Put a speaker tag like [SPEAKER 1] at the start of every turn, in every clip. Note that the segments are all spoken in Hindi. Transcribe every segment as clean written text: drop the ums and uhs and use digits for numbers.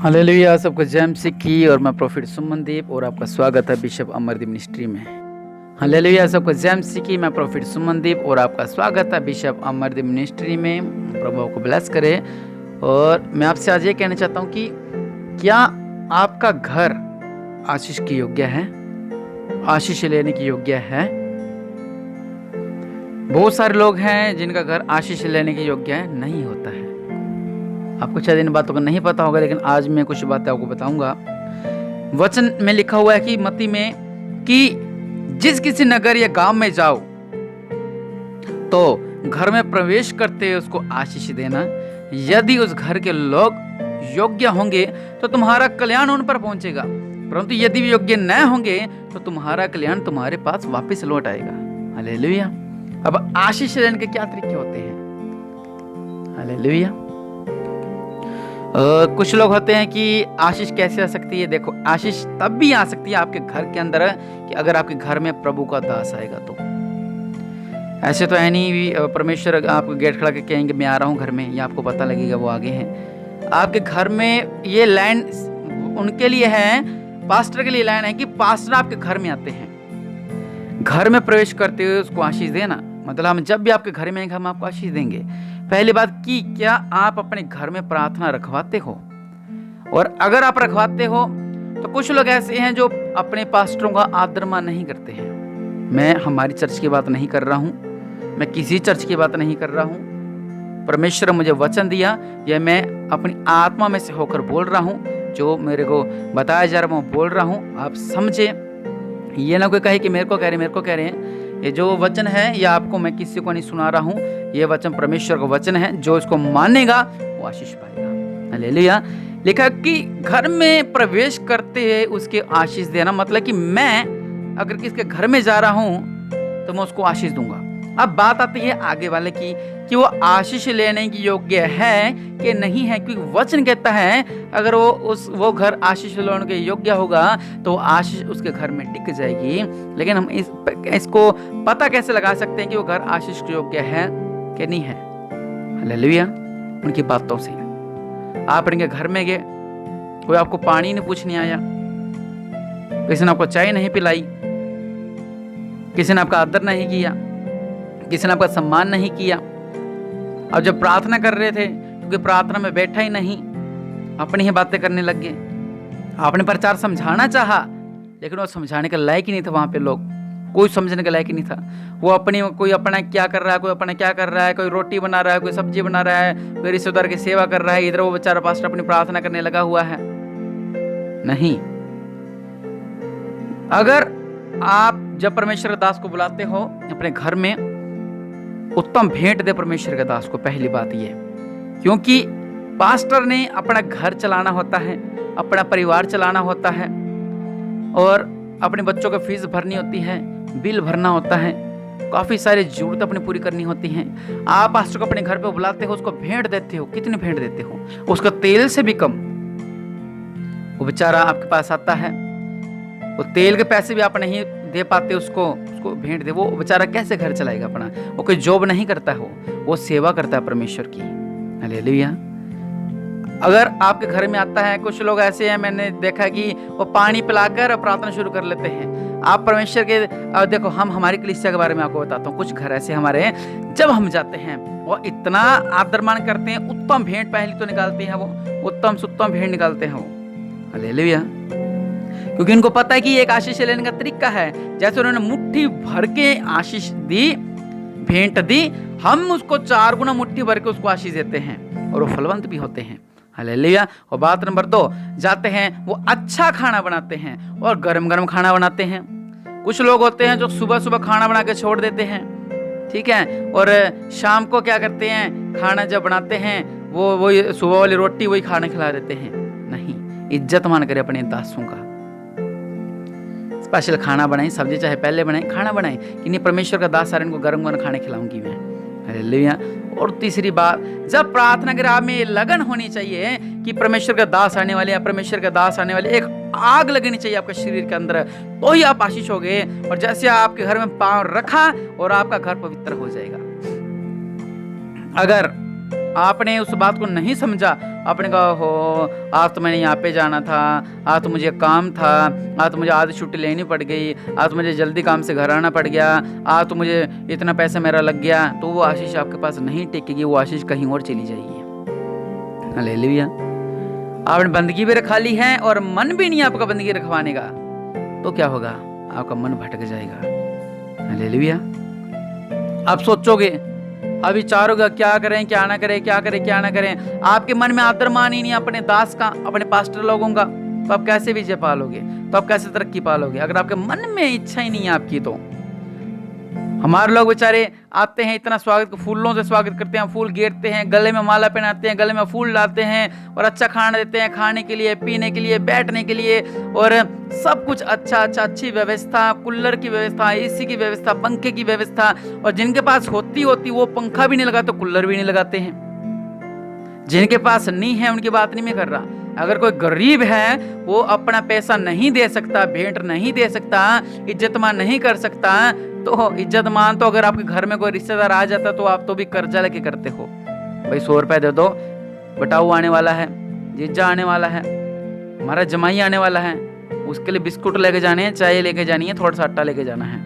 [SPEAKER 1] हालेलुया। सबको जय मसीह की। और मैं प्रोफेट सुमनदीप और आपका स्वागत है बिशप अमरदीप मिनिस्ट्री में। हालेलुया। सबको जय मसीह की। मैं प्रोफेट सुमनदीप और आपका स्वागत है बिशप अमरदीप मिनिस्ट्री में। प्रभु को ब्लेस करे। और मैं आपसे आज ये कहना चाहता हूँ कि क्या आपका घर आशीष के योग्य है, आशीष लेने की योग्य है? बहुत सारे लोग हैं जिनका घर आशीष लेने के योग्य नहीं होता है। आपको शायद इन बातों का नहीं पता होगा, लेकिन आज मैं कुछ बातें आपको बताऊंगा। वचन में लिखा हुआ है कि मत्ती में कि जिस किसी नगर या गांव में जाओ तो घर में प्रवेश करते उसको आशीष देना। यदि उस घर के लोग योग्य होंगे तो तुम्हारा कल्याण उन पर पहुंचेगा, परंतु यदि वे योग्य न होंगे तो तुम्हारा कल्याण तुम्हारे पास वापस लौट आएगा। हालेलुया। अब आशीष लेने के क्या तरीके होते हैं? हालेलुया। कुछ लोग होते हैं कि आशीष कैसे आ सकती है। देखो, आशीष तब भी आ सकती है आपके घर के अंदर कि अगर आपके घर में प्रभु का दास आएगा तो। ऐसे तो है नहीं परमेश्वर आपको गेट खड़ा के कहेंगे मैं आ रहा हूँ घर में, या आपको पता लगेगा वो आगे हैं। आपके घर में ये लाइन उनके लिए है, पास्टर के लिए लाइन है कि पास्टर आपके घर में आते हैं। घर में प्रवेश करते हुए उसको आशीष देना, मतलब हम जब भी आपके घर में आएंगे हम आपको आशीष देंगे। पहली बात कि क्या आप अपने घर में प्रार्थना रखवाते हो? और अगर आप रखवाते हो तो कुछ लोग ऐसे हैं जो अपने पास्टरों का आदर मान नहीं करते हैं। मैं हमारी चर्च की बात नहीं कर रहा हूं, मैं किसी चर्च की बात नहीं कर रहा हूं। परमेश्वर मुझे वचन दिया, यह मैं अपनी आत्मा में से होकर बोल रहा हूं। जो मेरे को बताया जा रहा है मैं बोल रहा हूं, आप समझे। ये ना कोई कहे कि मेरे को कह रहे हैं। ये जो वचन है ये आपको मैं किसी को नहीं सुना रहा हूँ, ये वचन परमेश्वर का वचन है। जो इसको मानेगा वो आशीष पाएगा। हालेलुया। लिखा कि घर में प्रवेश करते हैं उसके आशीष देना, मतलब कि मैं अगर किसके घर में जा रहा हूँ तो मैं उसको आशीष दूंगा। अब बात आती है आगे वाले की कि वो आशीष लेने की योग्य है कि नहीं है, क्योंकि वचन कहता है अगर वो घर आशीष लेने के योग्य होगा तो आशीष उसके घर में टिक जाएगी। लेकिन हम इसको पता कैसे लगा सकते हैं कि वो घर आशीष के योग्य है कि नहीं है? हालेलुया। उनकी बातों से। आप इनके घर में गए, कोई आपको पानी नहीं पूछने आया, किसी ने आपको चाय नहीं पिलाई, किसी ने आपका आदर नहीं किया, किसी ने आपका सम्मान नहीं किया। अब जब प्रार्थना कर रहे थे, क्योंकि प्रार्थना में बैठा ही नहीं, अपनी ही बातें करने लग गए। आपने प्रचार समझाना चाहा, लेकिन वो समझाने के लायक ही नहीं था। वहां पे लोग कोई समझने के लायक ही नहीं था। वो कोई अपना क्या कर रहा है, कोई अपना क्या कर रहा है, कोई रोटी बना रहा है, कोई सब्जी बना रहा है, कोई रिश्तेदार की सेवा कर रहा है। इधर वो बेचारा पास्टर अपनी प्रार्थना करने लगा हुआ है। नहीं, अगर आप जब परमेश्वर दास को बुलाते हो अपने घर में, उत्तम भेंट दे परमेश्वर के दास को। पहली बात ये, क्योंकि पास्टर ने अपना घर चलाना होता है, अपना परिवार चलाना होता है, और अपने बच्चों की फीस भरनी होती है, बिल भरना होता है, काफी सारी जरूरत अपनी पूरी करनी होती हैं। आप पास्टर को अपने घर पे बुलाते हो, उसको भेंट देते हो। कितनी भेंट देते हो? उसका तेल से भी कम। वो बेचारा आपके पास आता है, वो तेल के पैसे भी आप नहीं दे पाते उसको भेंट दे। वो बेचारा कैसे घर चलाएगा अपना? वो कोई जॉब नहीं करता हो, वो सेवा करता है परमेश्वर की। हालेलुया। अगर आपके घर में आता है, कुछ लोग ऐसे हैं मैंने देखा कि वो पानी पिलाकर प्रार्थना शुरू कर लेते हैं। आप परमेश्वर के देखो, हम हमारी कलीसिया के बारे में आपको बताता हूँ। कुछ घर ऐसे हमारे हैं, जब हम जाते हैं वो इतना आदर मान करते हैं, उत्तम भेंट पहले तो निकालते हैं, वो उत्तम से उत्तम भेंट निकालते हैं वो। हालेलुया। क्योंकि उनको पता है कि एक आशीष लेने का तरीका है। जैसे उन्होंने मुट्ठी भर के आशीष दी, भेंट दी, हम उसको 4 गुना मुट्ठी भर के उसको आशीष देते हैं, और वो फलवंत भी होते हैं। हालेलुया। और बात नंबर 2, जाते हैं वो अच्छा खाना बनाते हैं और गरम गरम खाना बनाते हैं। कुछ लोग होते हैं जो सुबह सुबह खाना बना के छोड़ देते हैं, ठीक है, और शाम को क्या करते हैं, खाना जब बनाते हैं वो सुबह वाली रोटी वही खाने खिला देते हैं। नहीं, इज्जत मान करे अपने दासों का। स्पेशल खाना बनाएं, सब्जी चाहे पहले बनाएं, खाना बनाएं कि नहीं परमेश्वर का दास सारे इनको गरम गरम खाने खिलाऊंगी मैं। हालेलुया। और तीसरी बात, जब प्रार्थना के राह में लगन होनी चाहिए कि परमेश्वर का दास आने वाले, परमेश्वर का दास आने वाले, एक आग लगनी चाहिए आपके शरीर के अंदर, तो ही आप आशीष होगे। और जैसे आपके घर में पांव रखा और आपका घर पवित्र हो जाएगा। अगर आपने उस बात को नहीं समझा आपने कहा हो आज तो मैंने यहाँ पे जाना था, आज तो मुझे काम था, आज तो मुझे आधी छुट्टी लेनी पड़ गई, आज तो मुझे जल्दी काम से घर आना पड़ गया, आज तो मुझे इतना पैसा मेरा लग गया, तो वो आशीष आपके पास नहीं टिकेगी, वो आशीष कहीं और चली जाएगी। हालेलुया। आपने बंदगी भी रखा ली है और मन भी नहीं आपका बंदगी रखवाने का, तो क्या होगा? आपका मन भटक जाएगा। हालेलुया। आप सोचोगे, अब विचारोगे क्या करें क्या ना करें, क्या करें क्या ना करें। आपके मन में आदर मान ही नहीं अपने दास का, अपने पास्टर लोगों का, तो आप कैसे विजय पालोगे? तो आप कैसे तरक्की पालोगे अगर आपके मन में इच्छा ही नहीं है आपकी? तो हमारे लोग बेचारे आते हैं, इतना स्वागत, फूलों से स्वागत करते हैं, फूल गेरते हैं, गले में माला पहनाते हैं, गले में फूल डालते हैं और अच्छा खाना देते हैं, खाने के लिए, पीने के लिए, बैठने के लिए, और सब कुछ अच्छा अच्छा, अच्छी व्यवस्था, कूलर की व्यवस्था, एसी की व्यवस्था, पंखे की व्यवस्था। और जिनके पास होती वो पंखा भी नहीं लगाते, कूलर भी नहीं लगाते हैं। जिनके पास नहीं है उनकी बात नहीं मैं कर रहा। अगर कोई गरीब है, वो अपना पैसा नहीं दे सकता, भेंट नहीं दे सकता, इज्जतमान नहीं कर सकता, तो इज्जतमान तो अगर आपके घर में कोई रिश्तेदार आ जाता तो आप तो भी कर्जा लेके करते हो। भाई 100 रुपए दे दो, बटाऊ आने वाला है, जीजा आने वाला है, हमारा जमाई आने वाला है, उसके लिए बिस्कुट लेके जाने हैं, चाय लेके जानी है, थोड़ा सा आटा लेके जाना है।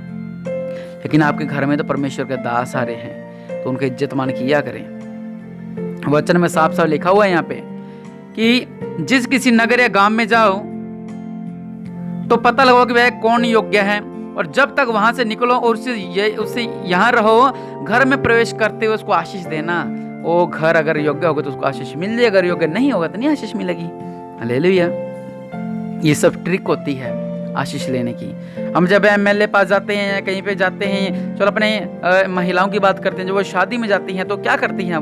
[SPEAKER 1] लेकिन आपके घर में तो परमेश्वर के दास आ रहे हैं, तो उनकी इज्जत मान किया करें। वचन में साफ साफ लिखा हुआ है यहाँ पे कि जिस किसी नगर या गांव में जाओ तो पता लगाओ कि वह कौन योग्य है, और जब तक वहां से निकलो और उससे यहाँ रहो, घर में प्रवेश करते हुए उसको आशीष देना। वो घर अगर योग्य होगा तो उसको आशीष मिल जाएगी, अगर योग्य नहीं होगा तो नहीं आशीष मिलेगी। हालेलुया। ये सब ट्रिक होती है आशीष लेने की। हम जब एमएलए पास जाते हैं या कहीं पे जाते हैं, चलो अपने महिलाओं की बात करते हैं, जो वो शादी में जाती हैं तो क्या करती हैं?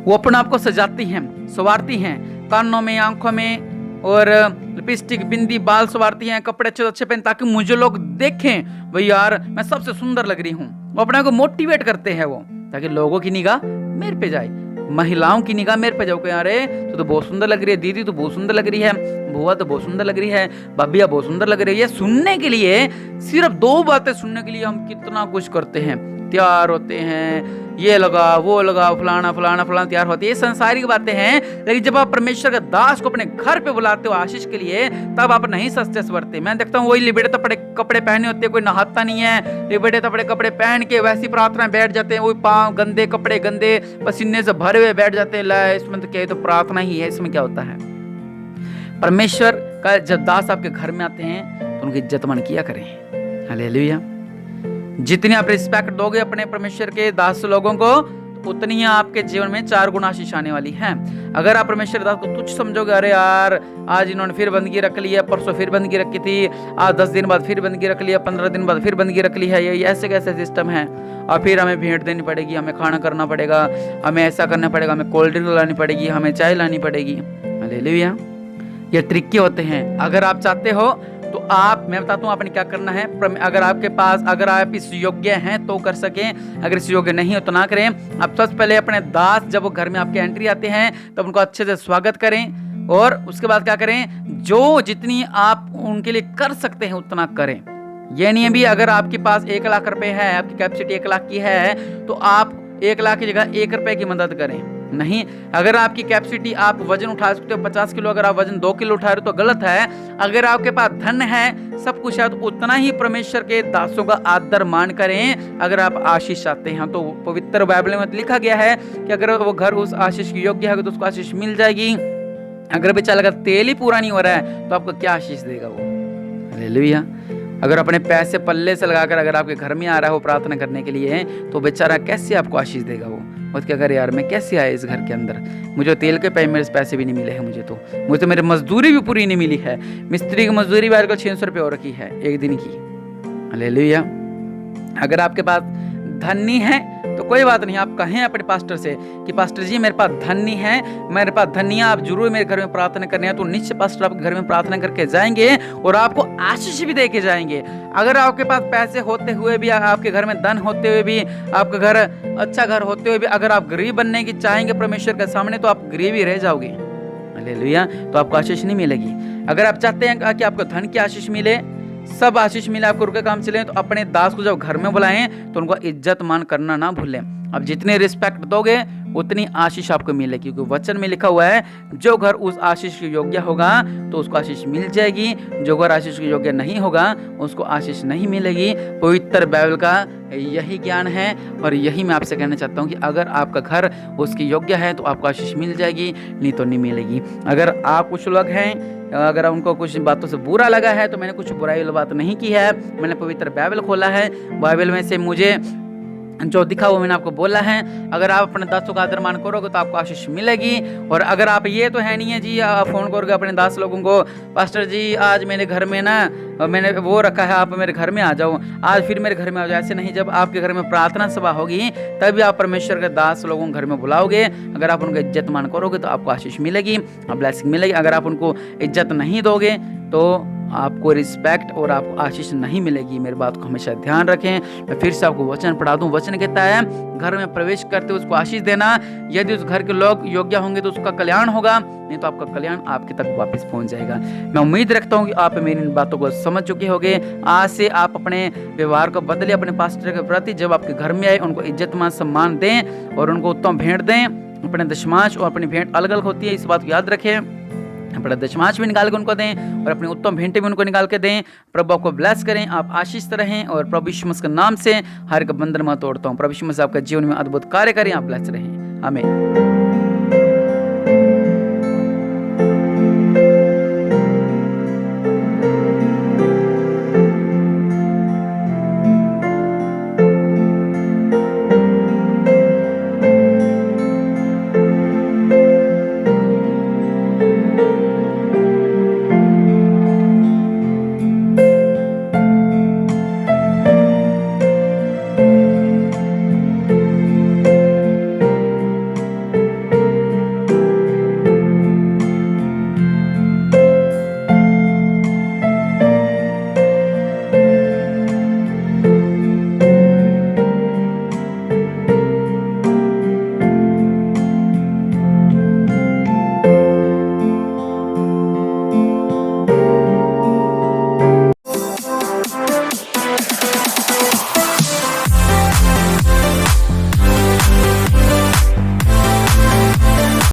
[SPEAKER 1] वो अपने आप को सजाती हैं, संवारती हैं, कानों में, आंखों में, और लिपस्टिक, बिंदी, बाल संवारती हैं, कपड़े अच्छे अच्छे पहन, ताकि मुझे लोग देखें भाई यार मैं सबसे सुंदर लग रही हूँ। वो अपने को मोटिवेट करते हैं वो, ताकि लोगों की निगाह मेरे पे जाए, महिलाओं की निगाह मेरे पे जाओ कि अरे तू तो बहुत सुंदर लग रही है, दीदी तो बहुत सुंदर लग रही है, बुआ तो बहुत सुंदर लग रही है, भाभिया बहुत सुंदर लग रही है। सुनने के लिए, सिर्फ 2 बातें सुनने के लिए हम कितना कुछ करते हैं, तैयार होते हैं, ये लगा वो लगा, फलाना फलाना फलाना तैयार होती है। ये संसारिक बातें हैं। लेकिन जब आप परमेश्वर के दास को अपने घर पे बुलाते हो आशीष के लिए, तब आप नहीं सस्ते सवरते। मैं देखता हूँ वही लिबड़े तपड़े कपड़े पहने होते हैं, कोई नहाता नहीं है, लिबड़े तपड़े कपड़े पहन के वैसी प्रार्थना बैठ जाते हैं, वही पाँव गंदे, कपड़े गंदे, पसीने से भरे हुए बैठ जाते हैं। ला इसमें तो क्या है, तो प्रार्थना ही है, इसमें क्या होता है? परमेश्वर का जब दास आपके घर में आते हैं तो उनकी इज्जत मान किया करें। हालेलुया। जितनी आप रिस्पेक्ट दोगे अपने परमेश्वर के दास लोगों को, उतनी ही आपके जीवन में 4 गुना आशीष आने वाली है। अगर आप परमेश्वर दास को तुच्छ समझोगे, अरे यार आज इन्होंने फिर बंदगी रख ली है, परसों फिर बंदगी रखी थी, आज 10 दिन बाद फिर बंदगी रख लिया, 15 दिन बाद फिर बंदगी रख ली है, ये ऐसे कैसे सिस्टम है, और फिर हमें भेंट देनी पड़ेगी, हमें खाना करना पड़ेगा, हमें ऐसा करना पड़ेगा, हमें कोल्ड ड्रिंक लानी पड़ेगी, हमें चाय लानी पड़ेगी। हालेलुया। ये ट्रिक होते हैं। अगर आप चाहते हो तो आप, मैं बताता हूँ आपने क्या करना है। अगर आपके पास, अगर आप इस योग्य हैं तो कर सकें, अगर इस योग्य नहीं हो तो ना करें। आप सबसे पहले अपने दास जब वो घर में आपके एंट्री आते हैं तब उनको अच्छे से स्वागत करें, और उसके बाद क्या करें, जो जितनी आप उनके लिए कर सकते हैं उतना करें। ये नहीं है भी अगर आपके पास 1 लाख रुपए है, आपकी कैपेसिटी 1 लाख की है, तो आप 1 लाख की जगह 1 रुपए की मदद करें। नहीं, अगर आपकी कैपेसिटी, आप वजन उठा सकते हो 50 किलो, अगर आप वजन 2 किलो उठा रहे हो तो गलत है। अगर आपके पास धन है, सब कुछ है, तो उतना ही परमेश्वर के दासों का आदर मान करें। अगर आप आशीष चाहते हैं तो पवित्र बाइबल में लिखा गया है कि अगर वो घर उस आशीष की योग्य है तो उसको आशीष मिल जाएगी। अगर बेचारा अगर तेल ही पूरा नहीं हो रहा है तो आपको क्या आशीष देगा वो? हालेलुया। अगर अपने पैसे पल्ले से लगाकर अगर आपके घर में आ रहा है वो प्रार्थना करने के लिए, तो बेचारा कैसे आपको आशीष देगा वो? मत क्या करे यार, मैं कैसे आया इस घर के अंदर, मुझे तेल के पैसे भी नहीं मिले हैं, मुझे तो मेरी मजदूरी भी पूरी नहीं मिली है। मिस्त्री की मजदूरी भी आजकल 600 रुपये हो रखी है 1 दिन की। हालेलुया। अगर आपके पास धन नहीं है तो कोई बात नहीं, आप कहें अपने पास्टर से कि पास्टर जी मेरे पास धन नहीं है, मेरे पास धन नहीं है, आप जरूर मेरे घर में प्रार्थना करने हैं, तो निश्चय पास्टर आपके घर में प्रार्थना करके जाएंगे और आपको आशीष भी देके जाएंगे। अगर आपके पास पैसे होते हुए भी, आपके घर में धन होते हुए भी, आपका घर अच्छा घर होते हुए भी, अगर आप गरीब बनने की चाहेंगे परमेश्वर के सामने, तो आप गरीब ही रह जाओगे। हालेलुया। तो आपको आशीष नहीं मिलेगी। अगर आप चाहते हैं कि आपको धन की आशीष मिले, सब आशीष मिले, आपको रुके काम चले, तो अपने दास को जब घर में बुलाएं तो उनको इज्जत मान करना ना भूलें। अब जितने रिस्पेक्ट दोगे उतनी आशीष आपको मिलेगी, क्योंकि वचन में लिखा हुआ है जो घर उस आशीष के योग्य होगा तो उसको आशीष मिल जाएगी, जो घर आशीष के योग्य नहीं होगा उसको आशीष नहीं मिलेगी। पवित्र बाइबल का यही ज्ञान है और यही मैं आपसे कहना चाहता हूँ कि अगर आपका घर उसके योग्य है तो आपको आशीष मिल जाएगी, नहीं तो नहीं मिलेगी। अगर आप कुछ लोग हैं, अगर उनको कुछ बातों से बुरा लगा है, तो मैंने कुछ बुराई वाली बात नहीं की है, मैंने पवित्र बाइबल खोला है, बाइबल में से मुझे जो दिखा वो मैंने आपको बोला है। अगर आप अपने दासों का आदर मान करोगे तो आपको आशीष मिलेगी। और अगर आप ये तो है नहीं है जी, आप फोन करोगे अपने दास लोगों को, पास्टर जी आज मेरे घर में ना मैंने वो रखा है, आप मेरे घर में आ जाओ, आज फिर मेरे घर में आ जाओ, ऐसे नहीं। जब आपके घर में प्रार्थना सभा होगी तभी आप परमेश्वर के दास लोगों को घर में बुलाओगे। अगर आप उनको इज्जत मान करोगे तो आपको आशीष मिलेगी, ब्लेसिंग मिलेगी। अगर आप उनको इज्जत नहीं दोगे तो आपको रिस्पेक्ट और आपको आशीष नहीं मिलेगी। मेरी बात को हमेशा ध्यान रखें। मैं फिर से आपको वचन पढ़ा दूं। वचन कहता है घर में प्रवेश करते उसको आशीष देना, यदि उस घर के लोग योग्य होंगे तो उसका कल्याण होगा, नहीं तो आपका कल्याण आपके तक वापस पहुंच जाएगा। मैं उम्मीद रखता हूं कि आप मेरी इन बातों को समझ चुके होंगे। आज से आप अपने व्यवहार को बदलिए अपने पास्टर के प्रति। जब आपके घर में आए उनको इज्जत मान सम्मान दें और उनको उत्तम भेंट दें। अपने दशमांश और अपनी भेंट अलग अलग होती है, इस बात को याद रखें। अपना दशमांश भी निकाल के उनको दें और अपनी उत्तम भेंटें भी उनको निकाल के दें। प्रभु आपको ब्लेस करें, आप आशीष रहें और प्रभु यीशु मसीह के नाम से हर एक बंधन में तोड़ता हूँ। प्रभु यीशु मसीह आपका जीवन में अद्भुत कार्य करें, आप ब्लेस रहें। आमीन।